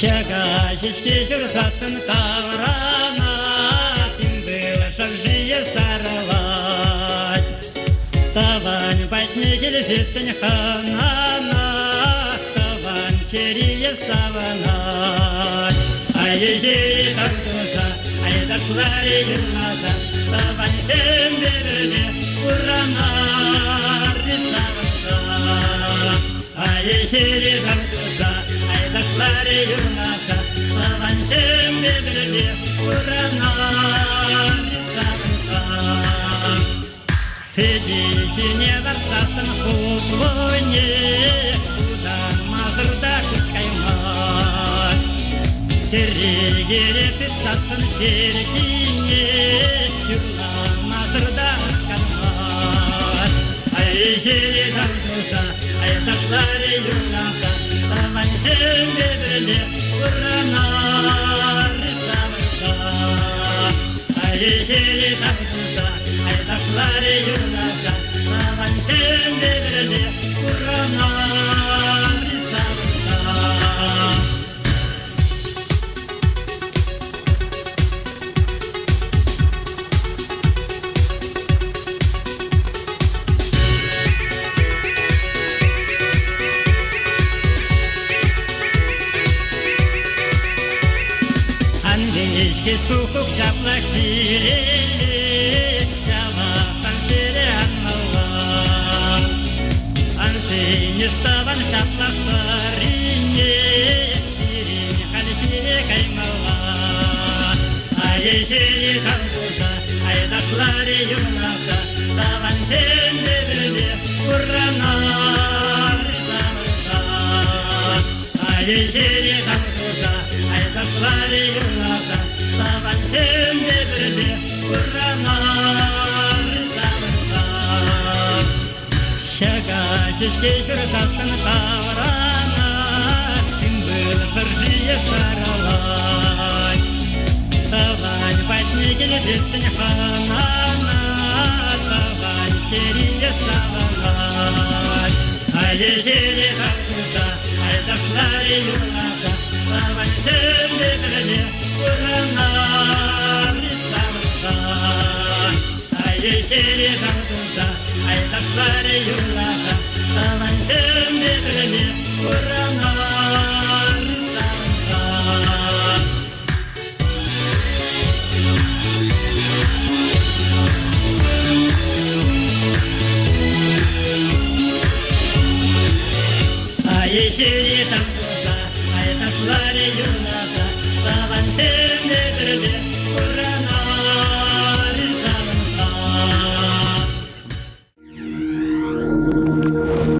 Шагащички жүрсасын таврана, сен был жие сарылай. Таван байтне келсесін ханана, таван черие саванай. Ай-ей-ей тартуса, айдашлары юнаса, таван сен берде уранар саванса. Ай-ей-ей тартуса, aydaşları yurnasa, tavan sen birde uğranar savunsa. Sedikine varsasın kulluğune, sudan mazırda kız kaymaz. Sergere pitsasın sergine, yurlan mazırda kız kalmaz. Ay-ey-ey tardırsa, aydaşları yurnasa, tavan sen birde uğranar savunsa. Ay-ey-ey tardırsa, aydaşları yurnasa, tavan sen birde uğranar savunsa. Andeniçki sukuk şaplak şireli, şavasan şire anmalar. Anseni stavan şaplak sarine, şirin halifine kaymalar. Ay-ey-ey tardırsa, aydaşları yurnasa, tavan sen birde uğranar savunsa. Ay-ey-ey tardırsa, aydaşları yurnasa, tavan sen birde uğranar savunsa. Şagащички жүрсасын таврана, сен был жие сарылай. Таван байтне келсесін ханана, таван черие саванай. Ай-ей-ей тартуса, aydaşları yurnasa, tavan sen birde uğranar savunsa. Ay-ey-ey tardırsa, aydaşları yurnasa, tavan sen birde uğranar savunsa. Ay-ey-ey tardırsa, aydaşları yurnasa, tavan sen